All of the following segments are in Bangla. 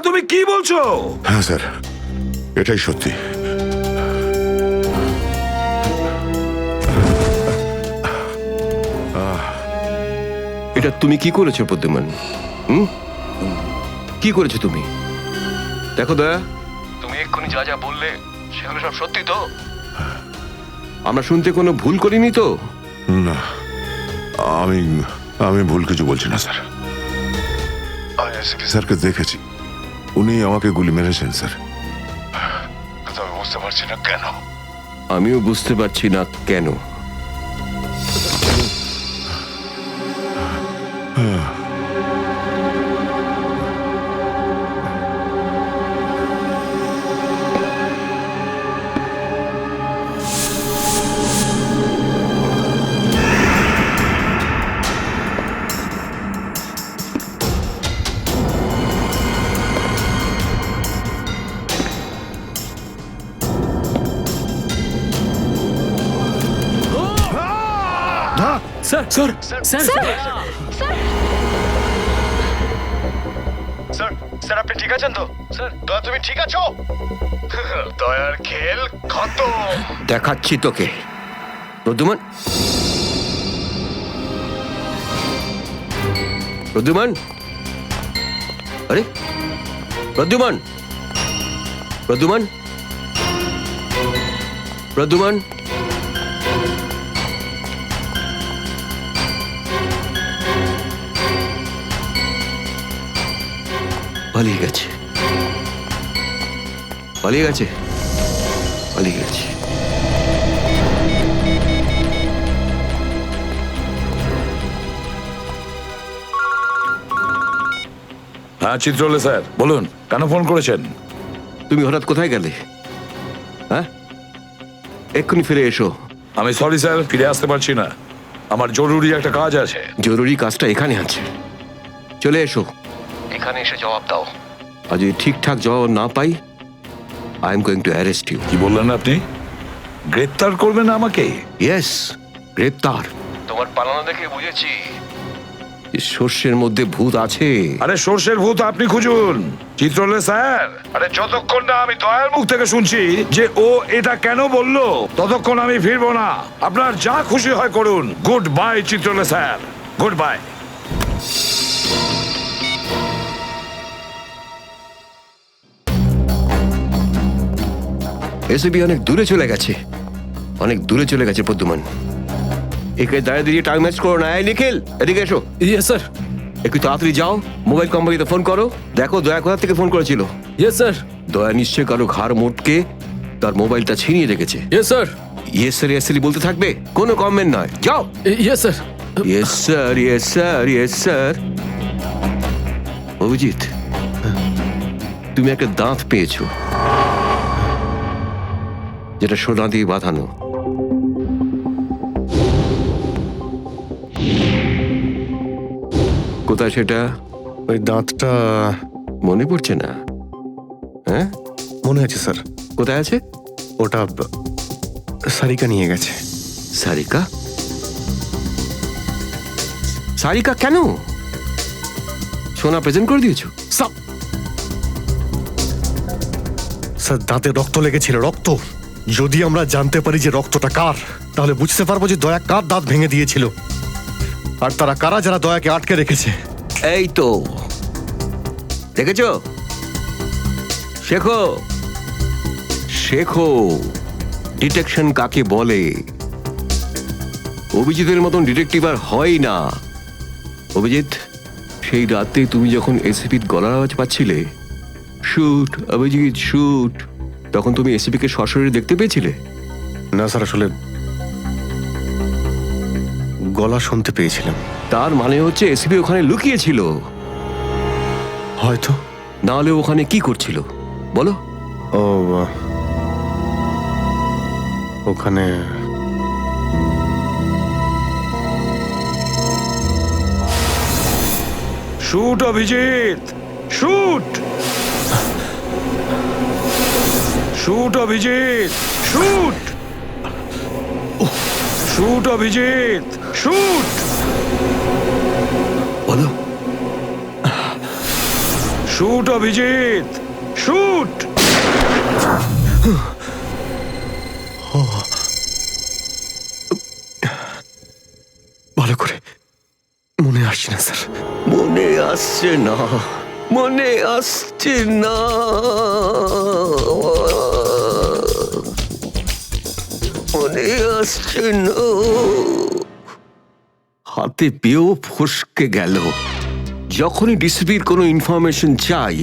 তুমি কি বলছো? হ্যাঁ স্যার, এটাই সত্যি। এটা তুমি কি করেছো প্রদ্যুমান? কি করেছো তুমি? দেখো দয়া, তুমি এক্ষুনি যা যা বললে সেগুলো সব সত্যি তো? আমরা শুনতে কোনো ভুল করিনি তো? না, আমি আমি ভুল কিছু বলছি না স্যার। আমি এসপি স্যারকে দেখেছি, উনি আমাকে গুলি মেরেছেন স্যার। কিন্তু আমি বুঝতে পারছি না কেন। আমিও বুঝতে পারছি না কেন। Sir sir sir sir sir আপনি ঠিক আছেন তো? স্যার দয়া, তুমি ঠিক আছো? দয়ার খেল খতম। দেখাচ্ছি তোকে প্রদ্যুমান। প্রদ্যুমান, আরে প্রদ্যুমান, প্রদ্যুমান, প্রদ্যুমান, পালিয়ে গেছে, পালিয়ে গেছে, পালিয়ে গেছে। হ্যাঁ চিত্রলে স্যার, বলুন কেন ফোন করেছেন? তুমি হঠাৎ কোথায় গেলে? হ্যাঁ, এক্ষুনি ফিরে এসো। আমি সরি স্যার, ফিরে আসতে পারছি না, আমার জরুরি একটা কাজ আছে। জরুরি কাজটা এখানে আছে, চলে এসো। এখানে এসে জবাব দাও। আর যদি ঠিকঠাক জবাব না পাই, I am going to arrest you. কি বললেন আপনি? গ্রেপ্তার করবেন আমাকে? ইয়েস, গ্রেপ্তার। তোমার পালানো দেখে বুঝেছি সর্ষের মধ্যে ভূত আছে। আরে সর্ষের ভূত আপনি খুঁজুন চিত্রলে স্যার। আরে যতক্ষণ না আমি দয়ার মুখ থেকে শুনছি যে ও এটা কেন বললো, ততক্ষণ আমি ফিরবো না। আপনার যা খুশি হয় করুন। Good bye Chitrole sir, good bye. এসবি অনেক দূরে চলে গেছে, অনেক দূরে চলে গেছে প্রদ্যুমান। একে দাঁড়িয়ে দিয়ে টাইম ম্যাচ করো না। এই নিখিল, এদিকে এসো। Yes sir. একটু তাড়াতাড়ি যাও, মোবাইল কোম্পানিতে ফোন করো, দেখো দয়া কোথা থেকে ফোন করেছিল। Yes sir. দয়া নিশ্চয় কারো ঘাড় মোটকে তার মোবাইলটা ছিনিয়ে রেখেছে। Yes sir. Yes sir, yes sir বলতে থাকবে, কোনো কমেন্ট নয়। যাও। Yes sir. Yes sir, yes sir, yes sir. Abhijit, তুমি একটা দাঁত পেয়েছো, যেটা সোনা দিয়ে বাঁধানো। কোথায় সেটা? ওই দাঁতটা মনে পড়ছে না? হ্যাঁ, মনে আছে স্যার। কোথায় আছে? ওটা সারিকা নিয়ে গেছে। সারিকা? সারিকা কেন? সোনা প্রেজেন্ট করে দিয়েছো? স্যার দাঁতে রক্ত লেগেছিল, রক্ত। যদি আমরা জানতে পারি যে রক্তটা কার, তাহলে বুঝতে পারবো যে দয়া কার দাঁত ভেঙে দিয়েছিল, আর তারা কারা যারা দয়াকে আটকে রেখেছে। এই তো দেখেছো, শেখো, শেখো ডিটেকশন কাকে বলে। অভিজিতের মতন ডিটেকটিভ আর হয় না। অভিজিৎ, সেই রাতে তুমি যখন এসিপির গলার আওয়াজ পাচ্ছিলে, শুট অভিজিৎ শুট, তখন তুমি এসিপিকে সরাসরি দেখতে পেয়েছিলে? না স্যার, আসলে গলা শুনতে পেয়েছিলাম। তার মানে হচ্ছে এসিপি ওখানে লুকিয়েছিল। হয়তো। না হলে ওখানে কি করছিল বলো? ও ওখানে shoot Abhijit, shoot, shoot Abhijit, shoot, shoot Abhijit, shoot, বলো। Shoot Abhijit, shoot. ভালো করে মনে আসছে না স্যার। মনে আসছে না, মনে আসছে না, মনে আসছে না। হাতে পেয়েও ফসকে গেল। যখনই ডিসিপির কোনো ইনফরমেশন চাই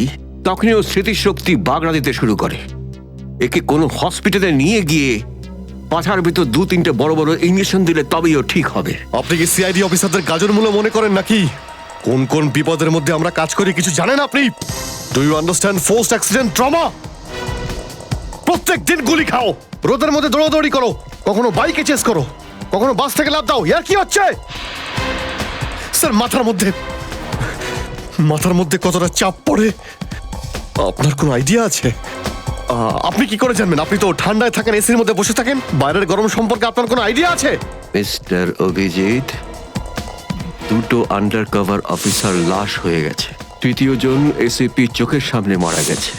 তখনই ও স্মৃতিশক্তি বাগড়া দিতে শুরু করে। একে কোনো হসপিটালে নিয়ে গিয়ে পাছার ভিতর 2-3টে বড় বড় ইঞ্জেকশন দিলে তবেই ও ঠিক হবে। আপনি কি সিআইডি অফিসারদের গাজর মূল্য মনে করেন নাকি? কোন কোন বিপদের মধ্যে আমরা কাজ করি কিছু জানেন আপনি? Do you understand forced accident trauma? প্রত্যেক দিন গুলি খাও, রোদের মধ্যে দৌড়াদৌড়ি করো, কখনো বাইকে চেস করো, কখনো বাস থেকে লাফ দাও। ইয়ার কি হচ্ছে স্যার? মাথার মধ্যে কতটা চাপ পড়ে আপনার কোনো আইডিয়া আছে? আপনি কি করে জানবেন? আপনি তো ঠান্ডায় থাকেন, এসির মধ্যে বসে থাকেন। বাইরের গরম সম্পর্কে আপনার কোনো আইডিয়া আছে? মিস্টার অভিজিৎ, 2টো আন্ডার কভার অফিসার লাশ হয়ে গেছে। 3য় জন এসিপি চোখের সামনে মারা গেছে।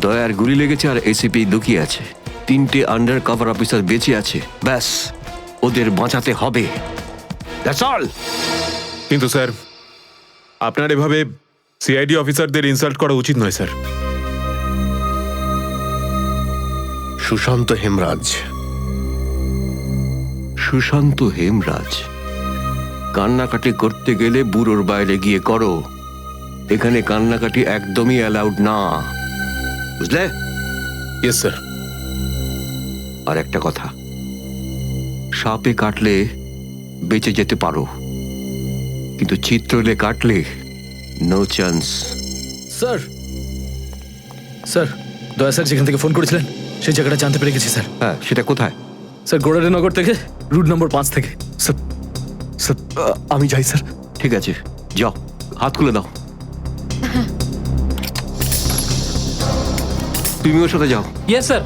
দয়ার গুলি লেগেছে আর এসিপি লুকিয়ে আছে। 3টে আন্ডার কভার অফিসার বেঁচে আছে। ব্যাস, ওদের বাঁচাতে হবে। That's all. কিন্তু স্যার, আপনার এভাবে সিআইডি অফিসারদের ইনসাল্ট করা উচিত নয় স্যার। সুশান্ত হেমরাজ। সুশান্ত হেমরাজ? কান্নাকাটি করতে গেলে বুড়োর বাইরে গিয়ে করো। এখানে কান্নাকাটি একদমই অ্যালাউড না, বুঝলে? Yes sir. আর একটা কথা, সাপে কাটলে বেঁচে যেতে পারো, কিন্তু চিত্রলে কাটলে নো চান্স। স্যার, স্যার, দয়া স্যার যেখান থেকে ফোন করেছিলেন সেই জায়গাটা জানতে পেরে গেছি স্যার। হ্যাঁ, সেটা কোথায়? স্যার, গোড়ারিনগর থেকে, রুট নম্বর 5 থেকে। স্যার, আমি যাই স্যার। ঠিক আছে, যাও, হাত খুলে দাও। তুমি ওর সাথে যাও। Yes sir.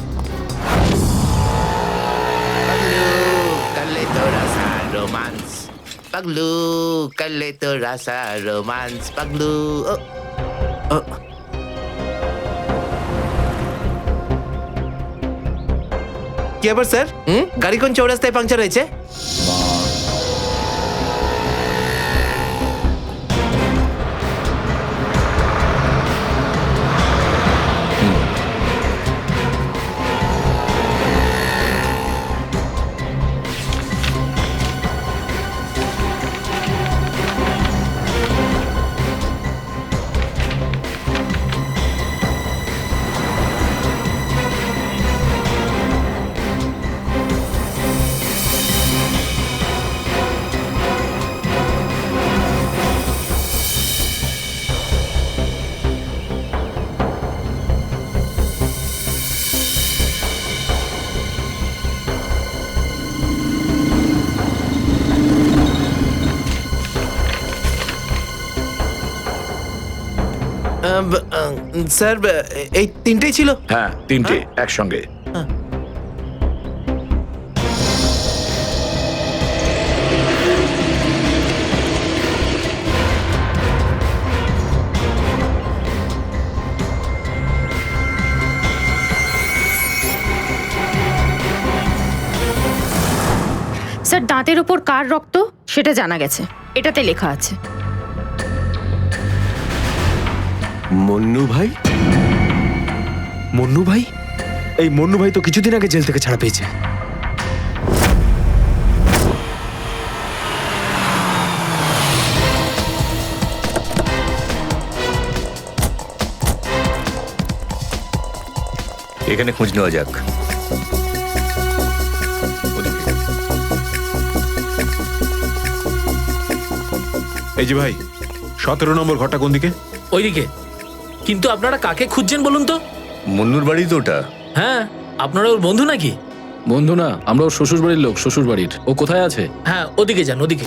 Paglu, kalito rasa romance. Paglu. কি আবার স্যার? গাড়ি কোন চৌরাস্তায় পাংচার হয়েছে? স্যার, এই তিনটেই ছিল? হ্যাঁ, 3টে একসঙ্গে। স্যার, দাঁতের ওপর কার রক্ত সেটা জানা গেছে, এটাতে লেখা আছে। মন্নু ভাই? মন্নু ভাই? এই মন্নু ভাই তো কিছুদিন আগে জেল থেকে ছাড়া পেয়েছে। এখানে খোঁজ নেওয়া যাক। এই যে ভাই, 17 নম্বর ঘরটা কোন দিকে? ওইদিকে। কিন্তু আপনারা কাকে খুঁজছেন বলুন তো? মুন্নুর বাড়ি তো ওটা। হ্যাঁ, আপনারা ওর বন্ধু নাকি? বন্ধু না, আমরা ওর শ্বশুর বাড়ির লোক। শ্বশুর বাড়ির। ও কোথায় আছে? হ্যাঁ, ওদিকে যান, ওদিকে।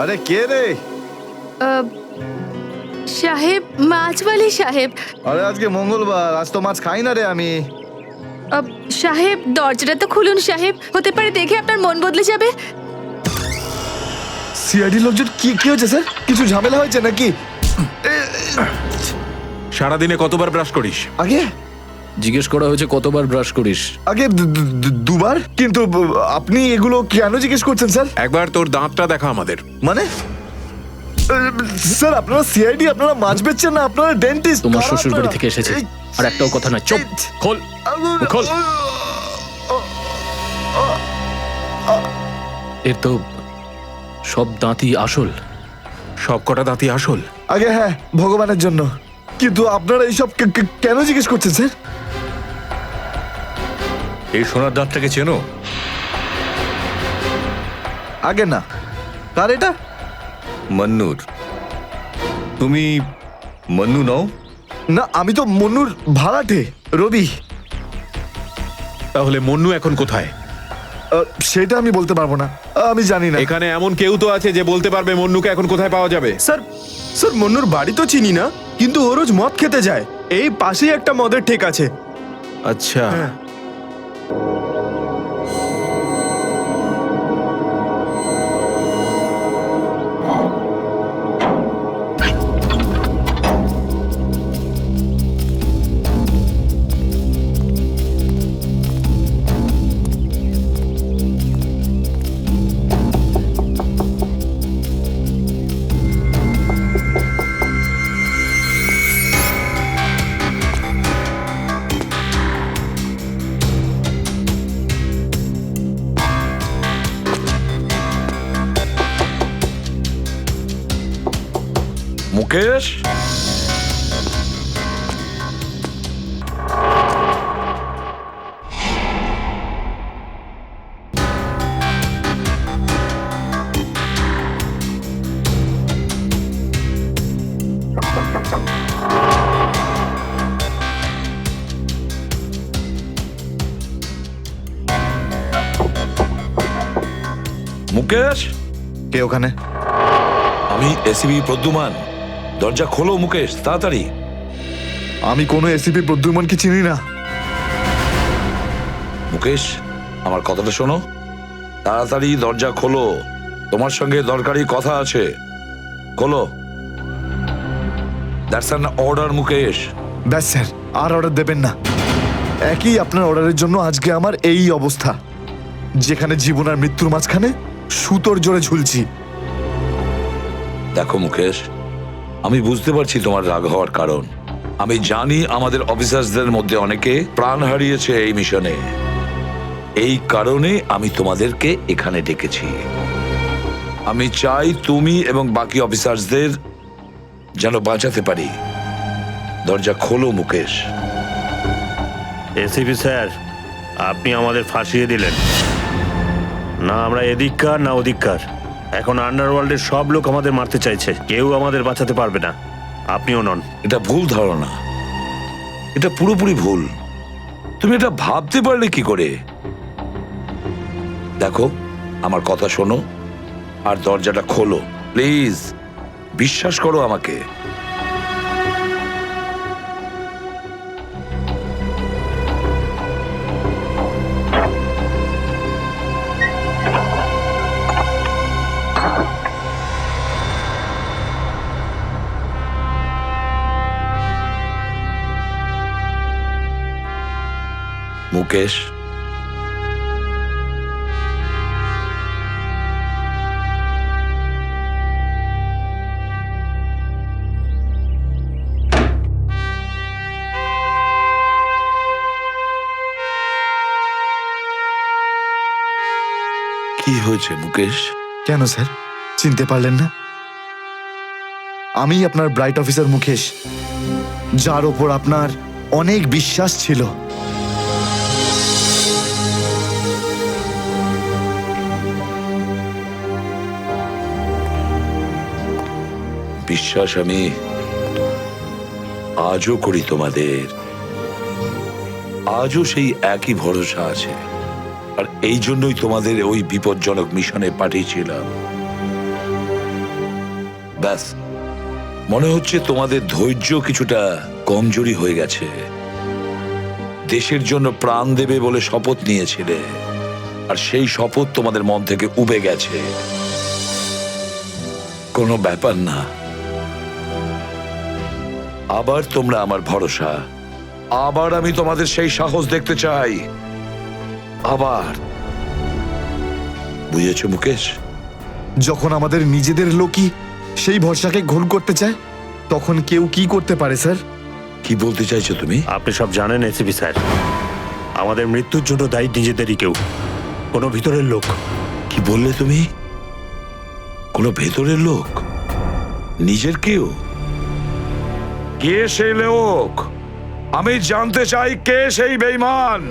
আরে কে রে? সাহেব, মাছওয়ালি সাহেব। আরে আজকে মঙ্গলবার, আজ তো মাছ খাই না রে আমি। সাহেব দরজাটা তো খুলুন সাহেব, হতে পারে দেখে আপনার মন বদলে যাবে। সিআইডি লোকজন কি কি হয়েছে স্যার? কিছু ঝামেলা হয়েছে নাকি? সারাদিনে কতবার ব্রাশ করিস? আগে জিজ্ঞেস করা হয়েছে কতবার ব্রাশ করিস। আগে দুবার। কিন্তু আপনি এগুলো কেন জিজ্ঞেস করছেন স্যার? একবার তোর দাঁতটা দেখা আমাদের। মানে স্যার আপনারা সিআইডি, আপনারা মাছ বেচছেন না, আপনারা ডেন্টিস্ট। তোমার শ্বশুর বাড়ি থেকে এসেছে, আর একটাও কথা না। চুপ, খোল খোল। এর তো সব দাঁতই আসল। সব কটা দাঁতই আসল? আগে হ্যাঁ, ভগবানের জন্য। কিন্তু আপনারা এইসব কেন জিজ্ঞেস করছেন স্যার? এই সোনার দাঁতটাকে চেনো? আগে না। কার এটা? মন্নুর। তুমি মন্নু নও? না, আমি তো মন্নুর ভাড়াটে, রবি। তাহলে মন্নু এখন কোথায়? সেটা আমি বলতে পারবো না, আমি জানি না। এখানে এমন কেউ তো আছে যে বলতে পারবে মন্নুকে এখন কোথায় পাওয়া যাবে? স্যার স্যার মন্নুর বাড়ি তো চিনি না, কিন্তু ও রোজ মদ খেতে যায়। এই পাশেই একটা মদের ঠেক আছে। আচ্ছা, মুকেশ, মুকেশ, কে ওখানে? আমি এসিবি প্রদ্যুমান। দরজা খোলো মুকেশ, তাড়াতাড়ি। আমি কোনো এসিপি প্রদ্যুমনকে চিনি না। মুকেশ, আমার কথাটা শোনো, তাড়াতাড়ি দরজা খোলো, তোমার সঙ্গে দরকারি কথা আছে। খোলো। That's an order Mukesh. ব্যাস স্যার, আর অর্ডার দেবেন না। একই আপনার অর্ডারের জন্য আজকে আমার এই অবস্থা, যেখানে জীবন আর মৃত্যুর মাঝখানে সুতোর জোরে ঝুলছি। দেখো মুকেশ, আমি বুঝতে পারছি তোমার রাগ হওয়ার কারণ। আমি জানি আমাদের অফিসারদের মধ্যে অনেকে প্রাণ হারিয়েছে এই মিশনে। এই কারণে আমি তোমাদেরকে এখানে ডেকেছি। আমি চাই তুমি এবং বাকি অফিসারদের যেন বাঁচাতে পারি। দরজা খোলো মুকেশ। এসিপি স্যার, আপনি আমাদের ফাঁসিয়ে দিলেন। না আমরা এদিককার না ওদিককার। এখন আন্ডারওয়ার্ল্ডের সব লোক আমাদের মারতে চাইছে, কেউ আমাদের বাঁচাতে পারবে না, আপনিও নন। এটা ভুল ধারণা, এটা পুরোপুরি ভুল। তুমি এটা ভাবতে পারলে কি করে? দেখো, আমার কথা শোনো আর দরজাটা খোলো প্লিজ। বিশ্বাস করো আমাকে। মুকেশ, কি হয়েছে মুকেশ? কেন স্যার, চিনতে পারলেন না? আমি আপনার ব্রাইট অফিসার মুকেশ, যার ওপর আপনার অনেক বিশ্বাস ছিল। বিশ্বাস আমি আজও করি তোমাদের। আজও সেই একই ভরসা আছে, আর এই জন্যই তোমাদের ওই বিপজ্জনক মিশনে পাঠিয়েছিলাম। ব্যাস, মনে হচ্ছে তোমাদের ধৈর্য কিছুটা কমজোরি হয়ে গেছে। দেশের জন্য প্রাণ দেবে বলে শপথ নিয়েছিলে, আর সেই শপথ তোমাদের মন থেকে উবে গেছে। কোনো ব্যাপার না, আবার তোমরা আমার ভরসা, আবার আমি তোমাদের সেই সাহস দেখতে চাই, আবার। বুঝেছো মুকেশ? যখন আমাদের নিজেদের লোকই সেই ভরসাকে ঘোল করতে চায়, তখন কেউ কি করতে পারে স্যার? কি বলতে চাইছো তুমি? আপনি সব জানেন এসিপি স্যার, আমাদের মৃত্যুর জন্য দায়ী নিজেদেরই কেউ, কোনো ভিতরের লোক। কি বললে তুমি? কোনো ভেতরের লোক? নিজের কেউ? কে সেই লোক? আমি জানতে চাই কে সেই বেঈমান।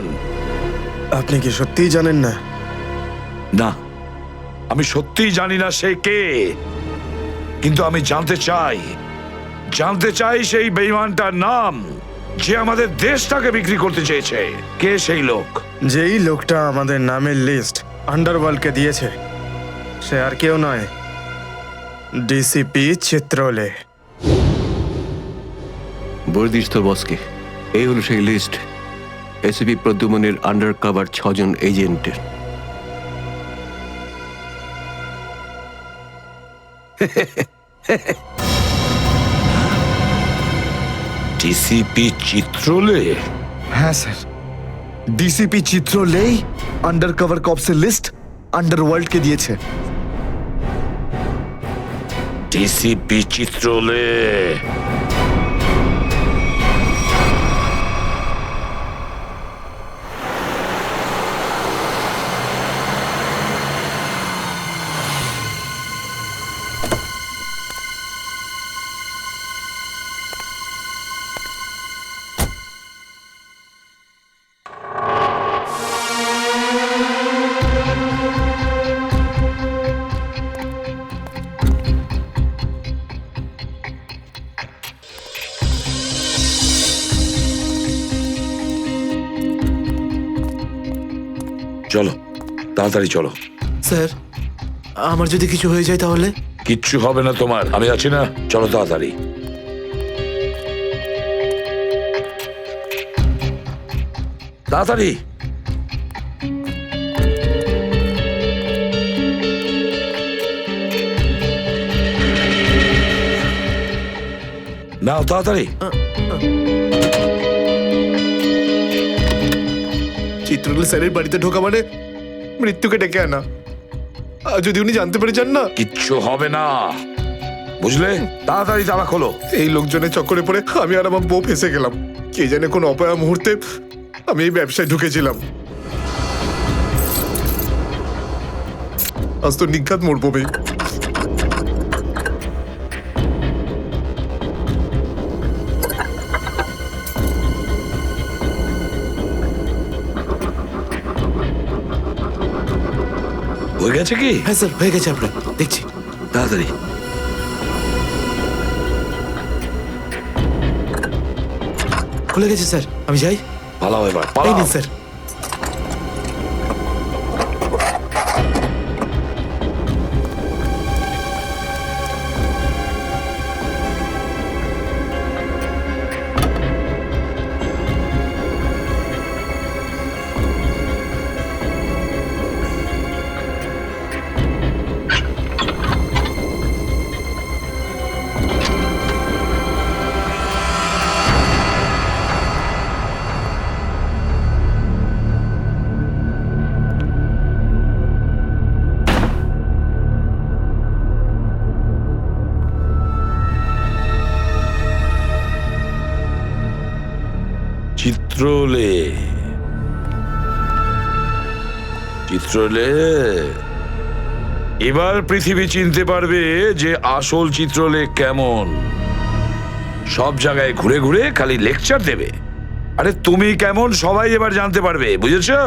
আপনি কি সত্যিই জানেন না? না, আমি সত্যিই জানি না সে কে, কিন্তু আমি জানতে চাই সেই বেঈমানটার নাম, যে আমাদের দেশটাকে বিক্রি করতে চেয়েছে। কে সেই লোক? যেই লোকটা আমাদের নামের লিস্ট আন্ডারওয়ার্ল্ডকে দিয়েছে, সে আর কেউ নয়, ডিসিপি চিত্রলে। বলে দিস তোর বসকে, এই হলো সেই লিস্ট এসিপি প্রদ্যুমনের আন্ডার কভার 6 জন এজেন্টের। ডিসিপি চিত্রলে? হ্যাঁ স্যার, ডিসিপি চিত্রলেই আন্ডার কভার কপসের লিস্ট আন্ডারওয়ার্ল্ডকে দিয়েছে। ডিসিপি চিত্রলে? চলো, তাড়াতাড়ি চলো। স্যার, আমার যদি কিছু হয়ে যায় তাহলে? কিচ্ছু হবে না তোমার, আমি আছি না। চলো তাড়াতাড়ি। তাড়াতাড়ি। নাও তাড়াতাড়ি। চিত্রলে স্যারের বাড়িতে ঢোকা মানে মৃত্যুকে ডেকে আনা। আর যদি উনি জানতে পেরে যান না? কিচ্ছু হবে না, বুঝলে? তাড়াতাড়ি তালা খোলো। এই লোকজনের চক্করে পড়ে আমি আর আমার বউ ফেসে গেলাম। কে জানে কোন অপয়া মুহূর্তে আমি এই ব্যবসায় ঢুকেছিলাম। আজ তো নিঘাত মরবো ভাই। হয়ে গেছে কি? হ্যাঁ স্যার, হয়ে গেছে, আপনার দেখছি। তাড়াতাড়ি। খুলে গেছে স্যার, আমি যাই। পালাও এবার, এই পালাও। নিন স্যার। চিত্রলে, চিত্রলে, এবার পৃথিবী চিনতে পারবে যে আসল চিত্রলে কেমন। সব জায়গায় ঘুরে ঘুরে খালি লেকচার দেবে। আরে তুমি কেমন সবাই এবার জানতে পারবে, বুঝেছো?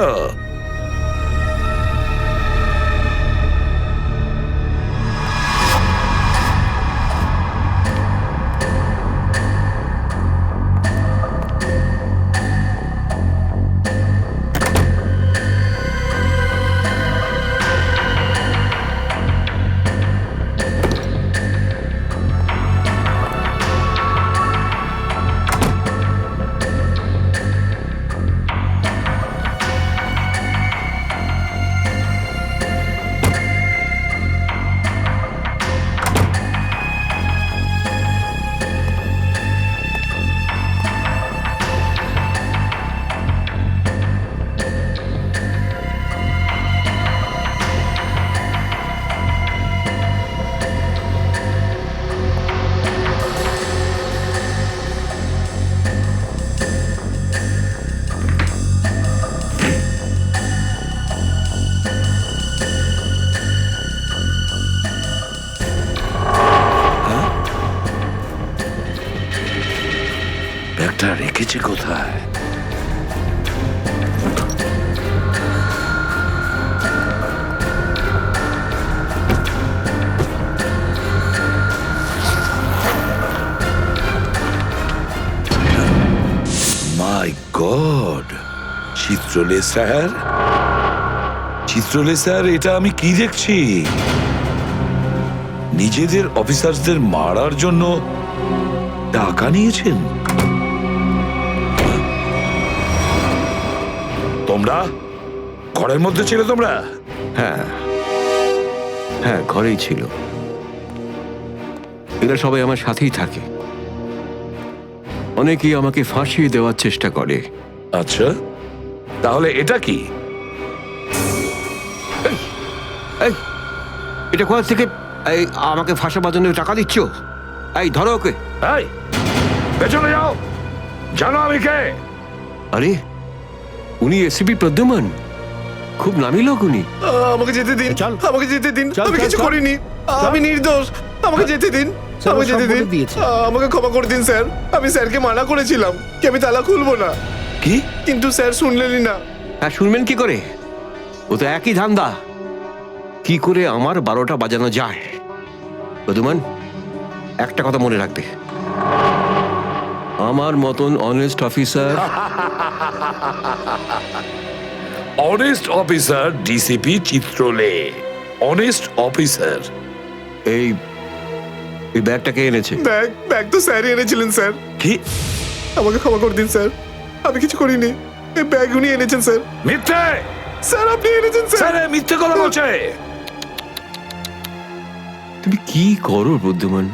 চিত্রলে স্যার, চিত্রলে স্যার, এটা আমি কি দেখছি? নিজেদের অফিসারদের মারার জন্য টাকা নিয়েছেন তোমরা? ঘরের মধ্যে ছিলে তোমরা? হ্যাঁ হ্যাঁ, ঘরেই ছিল। এরা সবাই আমার সাথেই থাকে। অনেকেই আমাকে ফাঁসিয়ে দেওয়ার চেষ্টা করে। আচ্ছা, তাহলে এটা কি? এই, এটা কোথা থেকে এই আমাকে ফাঁসাবার জন্য টাকা দিচ্ছ? এই ধরো ওকে। এই, পেছনে যাও। জানো আমি কে? আরে, উনি এসিপি প্রদ্যুমান, খুব নামি লোক উনি। আমাকে যেতে দিন, আমাকে যেতে দিন, আমি কিছু করিনি, আমি নির্দোষ, আমাকে যেতে দিন, আমাকে যেতে দিন, আমাকে ক্ষমা করে দিন স্যার। আমি স্যারকে মানা করেছিলাম কি আমি তালা খুলবো না, কি? কিন্তু স্যার শুনলেনই না। হ্যাঁ, শুনবেন কি করে? ও তো একই ধান্দা, কি করে আমার 12টা বাজানো যায়। প্রদ্যুমান, একটা কথা মনে রাখবে, আমার মতন honest officer, honest officer DCP Chitrole, honest officer. এই এই ব্যাগটাকে এনেছে। ব্যাগ তো স্যারই এনেছিলেন স্যার। কি? আমাকে ক্ষমা করে দিন স্যার, আমি কিছু করিনি, এই ব্যাগ উনি এনেছেন স্যার। মিথ্যে! স্যার আপনি এনেছেন স্যার। স্যার মিথ্যে কথা বলছে। তুমি কি করো প্রদ্যুমান?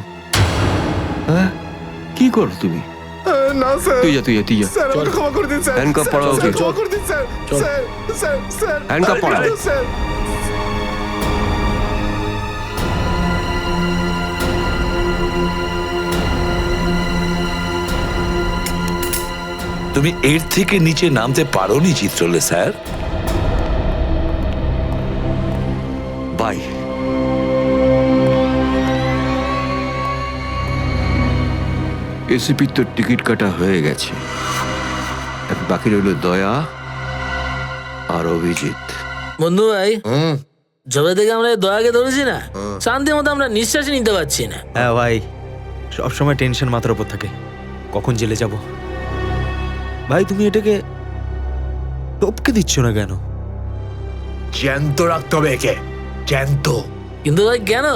হ্যাঁ, কি করো তুমি? না স্যার, তুই যা, তুই যা, তুই যা। স্যার আমাকে ক্ষমা করে দিন স্যার। হ্যান্ডকাফ স্যার, পরাও স্যার, ওকে। ক্ষমা করে দিন sir. Sir, sir, sir, handcuff পরাও। স্যার। তুমি এর থেকে নিচে নামতে পারোনি চিত্রলে স্যার। বাই। এসিপির তো টিকিট কাটা হয়ে গেছে, বাকি রইল দয়া আর অভিজিৎ। বন্ধু ভাই, যবে থেকে আমরা এই দয়াকে ধরেছি না, শান্তি মতো আমরা নিঃশ্বাসই নিতে পারছি না। হ্যাঁ ভাই, সবসময় টেনশন মাথার উপর থাকে, কখন জেলে যাব। ভাই তুমি এটাকে টপকে দিচ্ছ না কেন? জ্যান্ত রাখতে হবে একে, জ্যান্ত। কিন্তু ভাই কেন?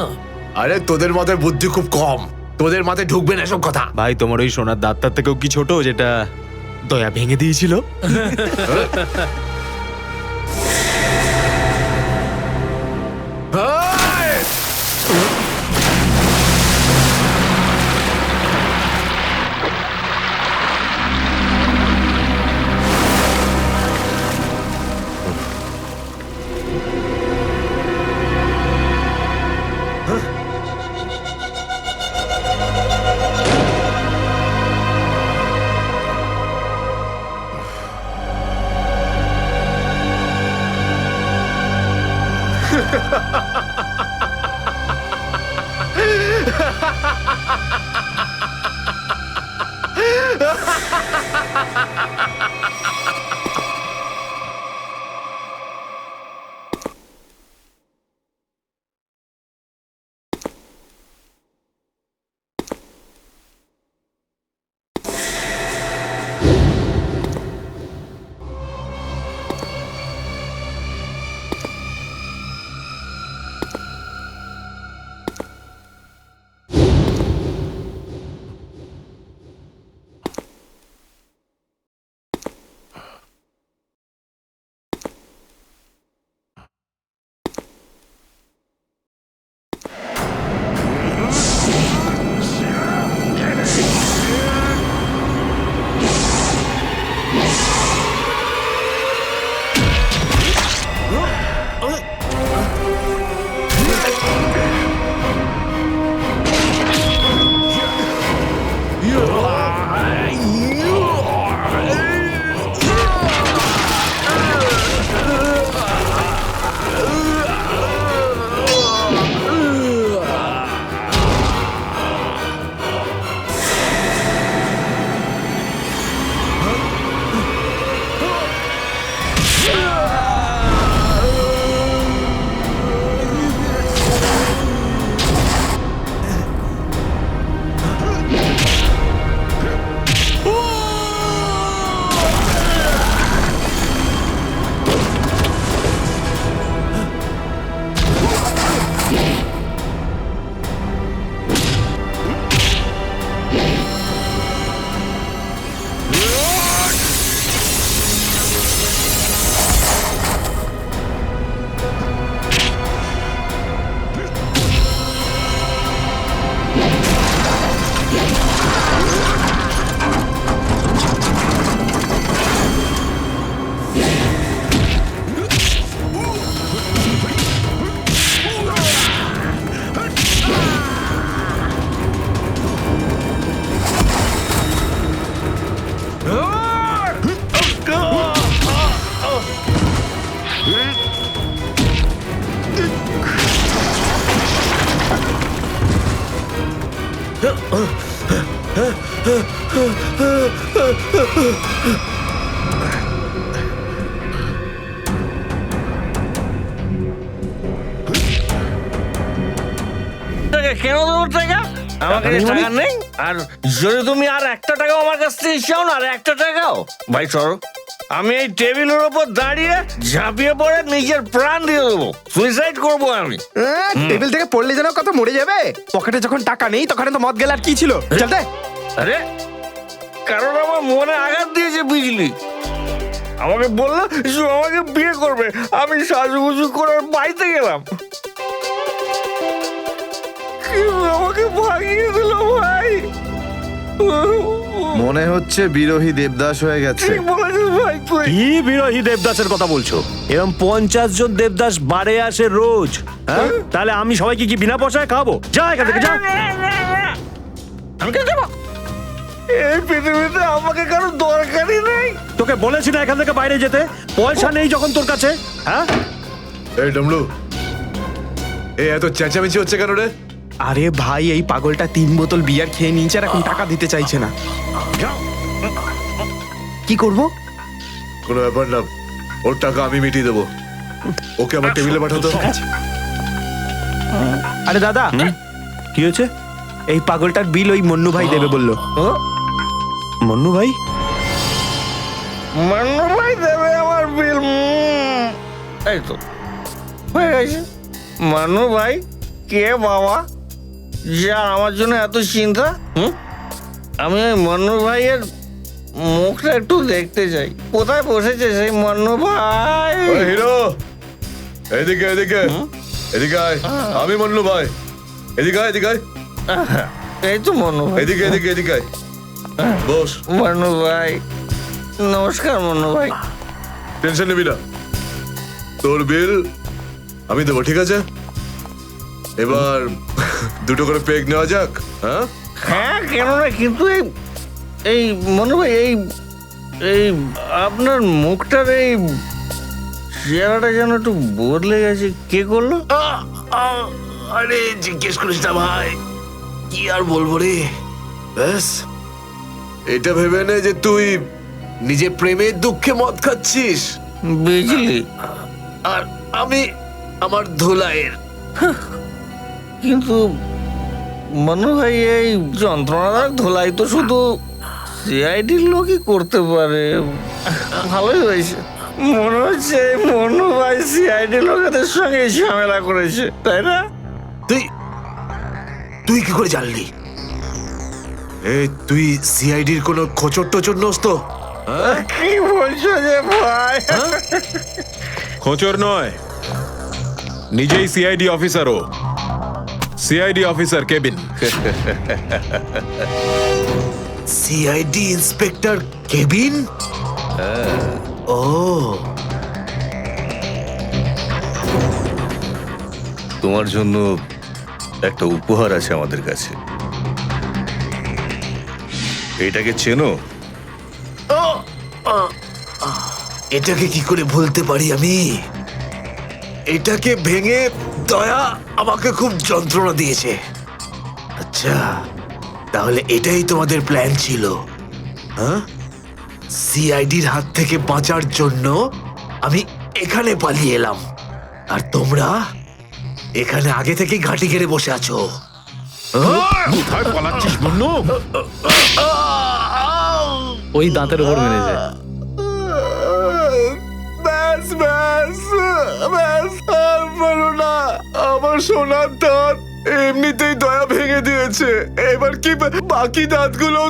আরে তোদের মাথায় বুদ্ধি খুব কম, তোদের মাথায় ঢুকবে না এসব কথা। ভাই তোমার ওই সোনার দাঁতটার থেকেও কি ছোট যেটা দয়া ভেঙে দিয়েছিল? কেন দেবো টাকা? আমার কাছে টাকা নেই। আর যদি তুমি আর একটা টাকাও আমার কাছ থেকে চাও না, আর একটা টাকাও, ভাই সরো, আমি এই টেবিলের উপর দাঁড়িয়ে ঝাঁপিয়ে পড়ে নিজের প্রাণ দিয়ে দেবো, সুইসাইড করবো আমি। টেবিল থেকে পড়লে যেন কত মরে যাবে। পকেটে যখন টাকা নেই তখন তো মদ গেলে আর কি ছিল। চলতে আরে কারণ আমার মনে আঘাত দিয়েছে বিজলি। আমাকে বললো যে আমাকে বিয়ে করবে, আমি সাজুগুজু করে ওর বাড়িতে গেলাম, কিন্তু আমাকে ভাগিয়ে দিল ভাই। মনে হচ্ছে বিরোহী দেবদাস হয়ে গেছে। ঠিক বলেছিস ভাই তুই। কি বিরোহী দেবদাসের কথা বলছো? এরকম 50 জন দেবদাস বাড়ে আসে রোজ, হ্যাঁ? তাহলে আমি সবাইকে কি বিনা পয়সায় খাবো? যা এখান থেকে যা। আমি কে দেবো? এই পৃথিবীতে আমাকে কারো দরকারই নেই। তোকে বলেছি না এখান থেকে বাইরে যেতে? পয়সা নেই যখন তোর কাছে, হ্যাঁ? এই ডমলু, এই এত চেঁচামেচি হচ্ছে কেন রে? আরে ভাই, এই পাগলটা 3 বোতল বিয়ার খেয়ে নিয়েছে আর এখন টাকা দিতে চাইছে না। কি করব? কোনো ব্যাপার না, ওর টাকা আমি মিটিয়ে দেবো। ওকে আমার টেবিলে পাঠাতো। আরে দাদা, কি হয়েছে? এই পাগলটার বিল ওই মন্নু ভাই দেবে বললো। মন্নু ভাই? মান্নু ভাই দেবে আমার বিল? এই তো হয়ে গেছে। মান্নু ভাই কে বাবা, যা আমার জন্য এত চিন্তা? আমি ওই মান্নু ভাইয়ের মুখটা একটু দেখতে চাই। কোথায় বসেছে সেই মান্নু ভাই? হিরো, এদিকে এদিকে এদিকে আয়। আমি মন্নু ভাই, এদিকে আয়, এদিকে আয়। এই তো মান্নু ভাই। এদিকে এদিকে এদিকে আয়, বস। মান্নু ভাই নমস্কার। মান্নু ভাই টেনশন নিবি না, তোর বিল আমি দেবো, ঠিক আছে? এবার দুটো করে পেগ নেওয়া যাক। হ্যাঁ হ্যাঁ, কেন না, কিন্তু এই মনে ভাই এই এই আপনার মুখটার এই চেহারাটা যেন একটু বদলে গেছে। কে করলো? আরে জিজ্ঞেস করিস না ভাই, কি আর বলবো রে। ব্যাস, এটা ভেবে নে যে তুই নিজে প্রেমের দুঃখে মদ খাচ্ছিস বিজলি, আর আমি আমার ধুলাইয়ের। কিন্তু মনে হয় এই যন্ত্রণাদায়ক ধোলাই তো শুধু সিআইডির লোকই করতে পারে। ভালোই হয়েছে, মনে হচ্ছে মনু ভাই সিআইডি লোকেদের সঙ্গে ঝামেলা করেছে, তাই না? তুই তুই কি করে জানলি? তুই সিআইডির কোনো খোঁচর টোচর নোস তো? কি বলছো যে ভাই? খোঁচর নয়, নিজেই সিআইডি অফিসার। ও CID officer cabin. CID inspector cabin? ও, তোমার জন্য একটা উপহার আছে আমাদের কাছে। এটাকে চেনো? এটাকে কি করে ভুলতে পারি আমি? এটাকে ভেঙে দয়া আমাকে খুব যন্ত্রণা দিয়েছে। আচ্ছা, তাহলে এটাই তোমাদের প্ল্যান ছিল, হ্যাঁ? সিআইডির হাত থেকে বাঁচার জন্য আমি এখানে পালিয়ে এলাম, আর তোমরা এখানে আগে থেকে ঘাঁটি ঘেরে বসে আছো। কোথায় পালাচ্ছিস বন্নু? ওই দাঁতের উপর মেরেছে। ব্যাস ব্যাস ব্যাস, আর পারো না। আমার সোনার দাঁত এমনিতেই দয়া ভেঙে দিয়েছে, এবার কি বাকি দাঁতগুলো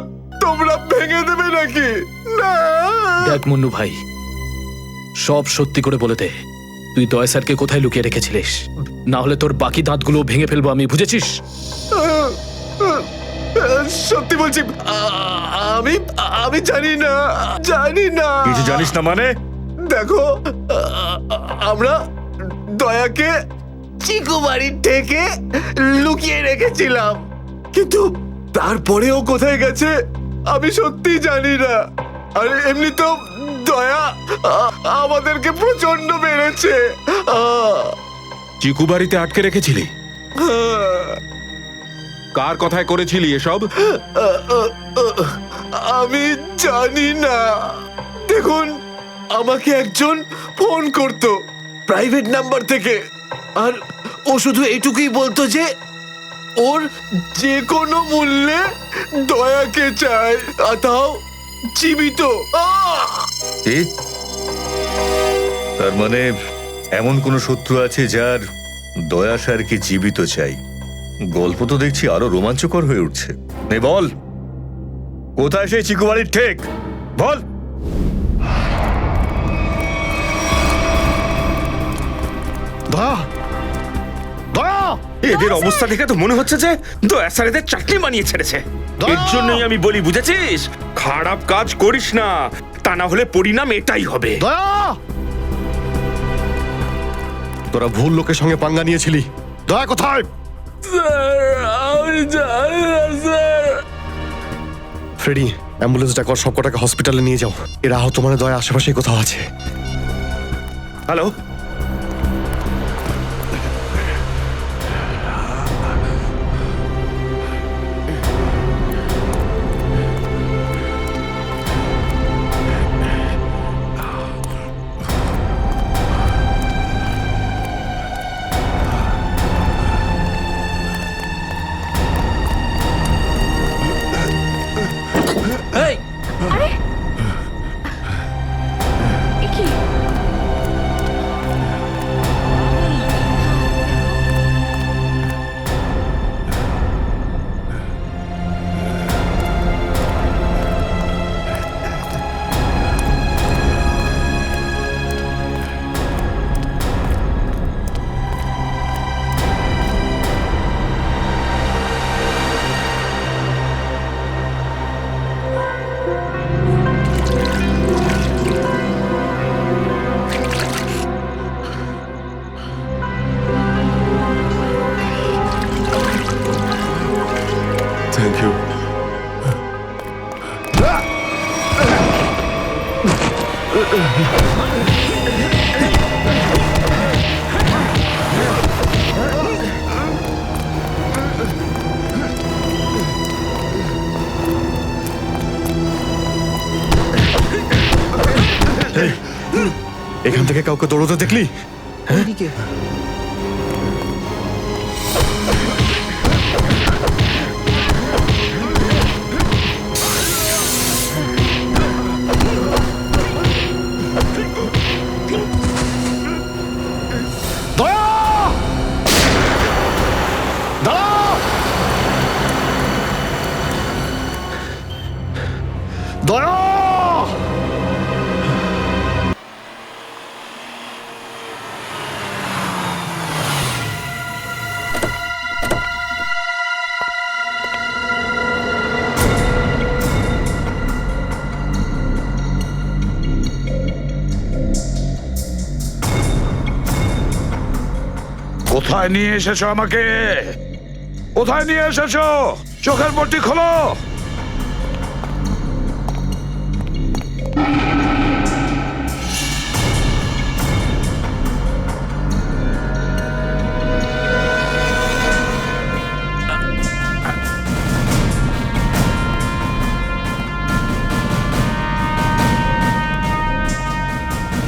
তোমরা ভেঙে দেবে নাকি? না। দেখ মুন্নু ভাই, সব সত্যি করে বলে দে, তুই দয়া স্যারকে কোথায় লুকিয়ে রেখেছিলিস? না হলে তোর বাকি দাঁতগুলো ভেঙে ফেলবো আমি, বুঝেছিস? সত্যি বলছি, আমি আমি জানি না, জানি না। কিছু জানিস না মানে? দেখো, আমরা দয়াকে চিকু বাড়ির থেকে লুকিয়ে রেখেছিলাম, কিন্তু তারপরেও কোথায় গেছে আমি সত্যি জানি না। আর এমনি তো দয়া আমাদেরকে প্রচন্ড মেরেছে। চিকু বাড়িতে আটকে রেখেছিলি? কার কথায় করেছিলি এসব? আমি জানি না। দেখুন, আমাকে একজন ফোন করত প্রাইভেট নাম্বার থেকে, আর ও শুধু এইটুকুই বলতো যে ওর যে কোনো মূল্যে দয়াকে চায়, আর তাও জীবিত। তার মানে এমন কোন শত্রু আছে যার দয়া স্যারকে জীবিত চাই? গল্প তো দেখছি আরো রোমাঞ্চকর হয়ে উঠছে। নে বল, কোথায় সেই চিকু বাড়ির ঠেক? বল। দয়া, দয়া, এদের অবস্থা দেখে তো মনে হচ্ছে যে দয়া স্যার এদের চাটনি বানিয়ে ছেড়েছে। এর জন্যই আমি বলি, বুঝেছিস, খারাপ কাজ করিস না, তা না হলে পরিণাম এটাই হবে। দয়া, তোরা ভুল লোকের সঙ্গে পাঙ্গা নিয়েছিলি। দয়া কোথায়? ফ্রেডি, অ্যাম্বুলেন্স ডাকো, সব কটাকে হসপিটালে নিয়ে যাও। এরা আহত মানে দয়া আশেপাশে কোথাও আছে। Hello, thank you. এখান থেকে কাউকে দৌড়তে দেখলি? দয়া, দাঁড়াও, দয়া। কোথায় নিয়ে এসেছো আমাকে? কোথায় নিয়ে এসেছো? চোখের পট্টি খোলো।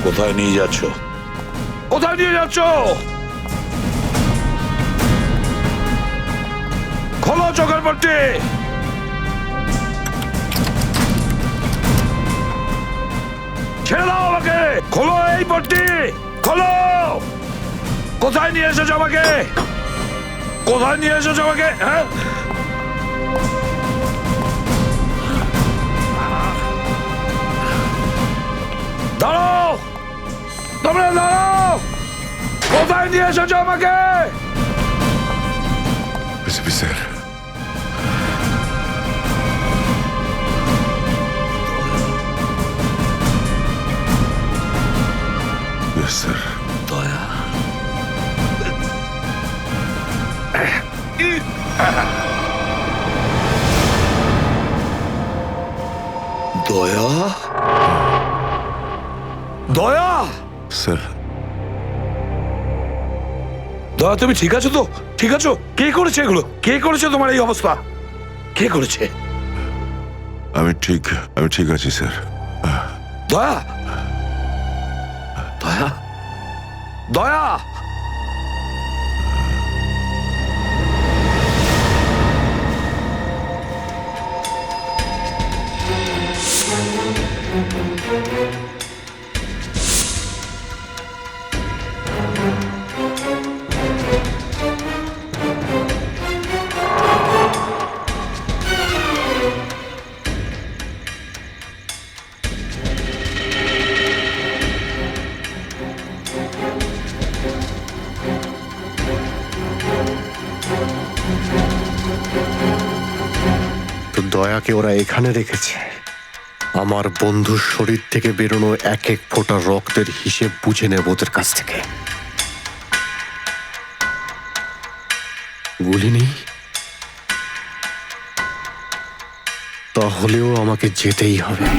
কোথায় নিয়ে যাচ্ছ? কোথায় নিয়ে যাচ্ছ? খোলো চোখের পট্টি। ছেড়ে দাও আমাকে। খোলো এই পট্টি, খোলো। কোথায় নিয়ে এসেছো আমাকে? কোথায় নিয়ে এসেছো আমাকে? হ্যাঁ, দাঁড়াও, তোমরা দাঁড়াও। কোথায় নিয়ে এসেছো আমাকে? SP sir, yes sir. দয়া, দয়া, দয়া, স্যার দয়া তুমি ঠিক আছো তো? ঠিক আছো? কে করেছে এগুলো? কে করেছে তোমার এই অবস্থা? কে করেছে? আমি ঠিক আছি স্যার। দয়া, দয়া, দয়া। তো দয়াকে ওরা এখানে রেখেছে আমার বন্ধুর শরীর থেকে বেরোনো এক এক ফোঁটা রক্তের হিসেব বুঝে নেব ওদের কাছ থেকে। গুলি নেই, তাহলেও আমাকে যেতেই হবে।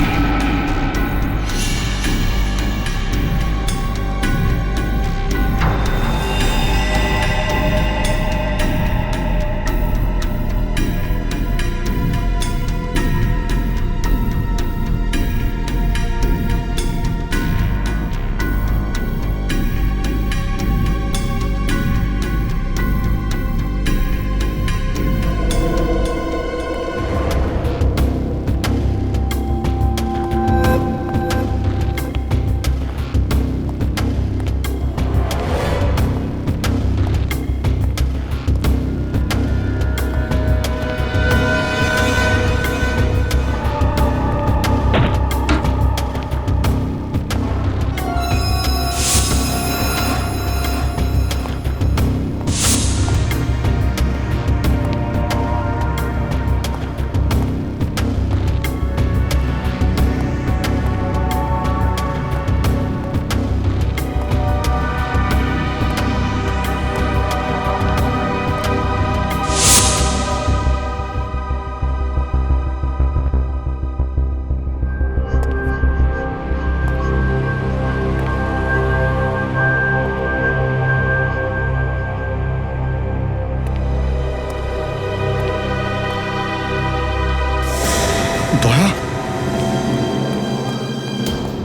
দয়া,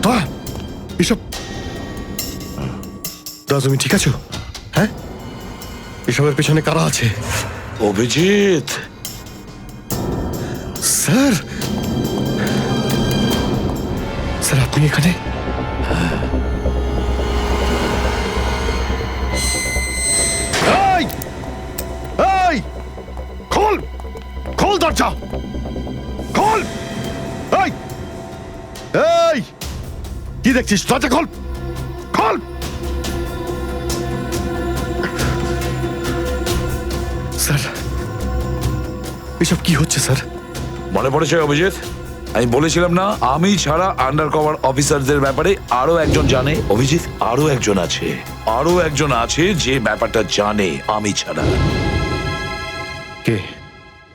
দয়া, এসব দয়া তুমি ঠিক আছো? হ্যাঁ, এসবের পেছনে কারা আছে? অভিজিৎ, স্যার, স্যার আপনি এখানে? এই, এই, খোল, খোল দরজা, খোল। এই, এই, কি দেখছিস? দরজা খোল, খোল। স্যার, এসব কি হচ্ছে স্যার? মনে পড়েছে অভিজিৎ? আমি বলেছিলাম না, আমি ছাড়া আন্ডার কভার অফিসারদের ব্যাপারে আরো একজন জানে। অভিজিৎ, আরো একজন আছে, আরো একজন আছে যে ব্যাপারটা জানে আমি ছাড়া। কে?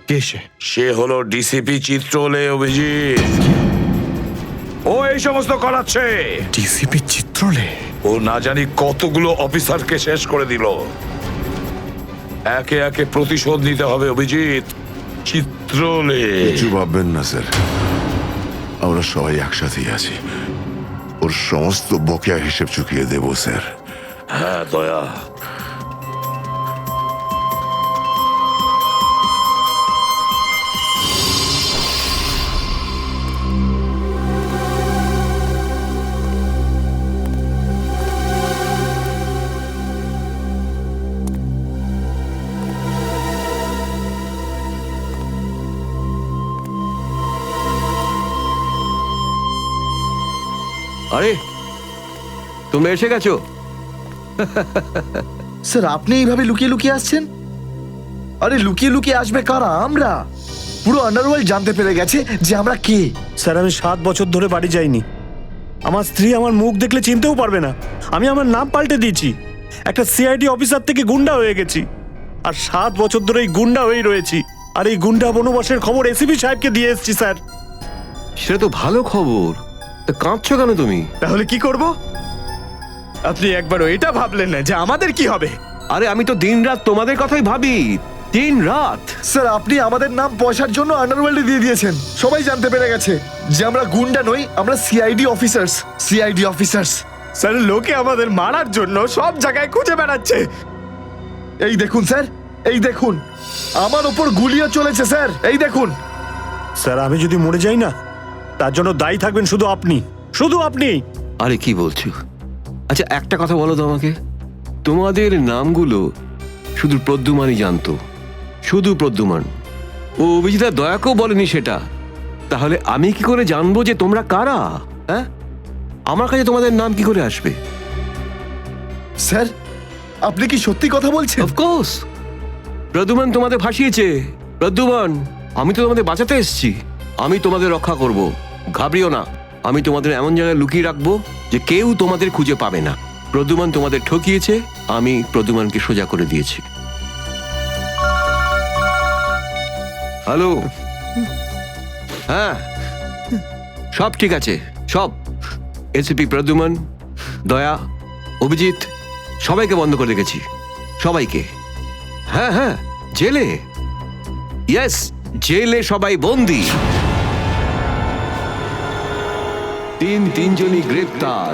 কে সে? সে হলো ডিসিপি চিত্রলে। অভিজিৎ, ও এই সমস্ত করাচ্ছে। ডিসিপি চিত্রলে? ও না জানি কতগুলো অফিসারকে শেষ করে দিল। একে একে প্রতিশোধ নিতে হবে অভিজিৎ। চিত্রলে। কিছু ভাববেন না স্যার, আমরা সবাই একসাথেই আছি। ওর সমস্ত বকেয়া হিসেব চুকিয়ে দেব স্যার। হ্যাঁ দয়া, আরে তোমরা এসে গেছো? স্যার আপনি এইভাবে লুকিয়ে লুকিয়ে আসছেন? আরে লুকিয়ে লুকিয়ে আসবে কারা? আমরা। পুরো আন্ডারওয়ার্ল্ড জানতে পেরে গেছে যে আমরা কে। স্যার আমি 7 বছর ধরে বাড়ি যাইনি। আমার স্ত্রী আমার মুখ দেখলে চিনতেও পারবে না। আমি আমার নাম পাল্টে দিয়েছি, একটা সিআইডি অফিসার থেকে গুন্ডা হয়ে গেছি। আর 7 বছর ধরে এই গুন্ডা হয়েই রয়েছি। আর এই গুন্ডা বনবাসের খবর এসিপি সাহেবকে দিয়ে এসেছি স্যার। সেটা তো ভালো খবর, তা কাঁদছো কেন তুমি? তাহলে কি করব? আপনি একবারও এটা ভাবলেন না যে আমাদের কি হবে? আরে আমি তো দিনরাত তোমাদের কথাই ভাবি, দিনরাত। স্যার আপনি আমাদের নাম পয়সার জন্য আন্ডারওয়ার্ল্ডে দিয়ে দিয়েছেন। সবাই জানতে পেরে গেছে যে আমরা গুন্ডা নই, আমরা CID officers. CID officers. Sir লোকে আমাদের মারার জন্য সব জায়গায় খুঁজে বেড়াচ্ছে। এই দেখুন স্যার, এই দেখুন, আমার ওপর গুলিও চলেছে স্যার, এই দেখুন। স্যার আমি যদি মরে যাই না, তার জন্য দায়ী থাকবেন শুধু আপনি, শুধু আপনি। আরে কি বলছো? আচ্ছা একটা কথা বলো তো আমাকে, তোমাদের নামগুলো শুধু প্রদ্যুমানই জানতো, শুধু প্রদ্যুমান। ও অভিজিৎ দয়াকেও বলেনি সেটা। তাহলে আমি কি করে জানবো যে তোমরা কারা? হ্যাঁ, আমার কাছে তোমাদের নাম কি করে আসবে? স্যার আপনি কি সত্যি কথা বলছেন? অফকোর্স, প্রদ্যুমান তোমাদের ভাসিয়েছে। প্রদ্যুমান, আমি তো তোমাদের বাঁচাতে এসেছি, আমি তোমাদের রক্ষা করব, ঘাবড়িও না। আমি তোমাদের এমন জায়গায় লুকিয়ে রাখবো যে কেউ তোমাদের খুঁজে পাবে না। প্রদ্যুমান তোমাদের ঠকিয়েছে, আমি প্রদ্যুমানকে সোজা করে দিয়েছি। হ্যালো, হ্যাঁ সব ঠিক আছে, সব। এসিপি প্রদ্যুমান, দয়া, অভিজিৎ সবাইকে বন্ধ করে রেখেছি, সবাইকে। হ্যাঁ হ্যাঁ, জেলে, ইয়েস জেলে সবাই বন্দি। তিনজনই গ্রেপ্তার।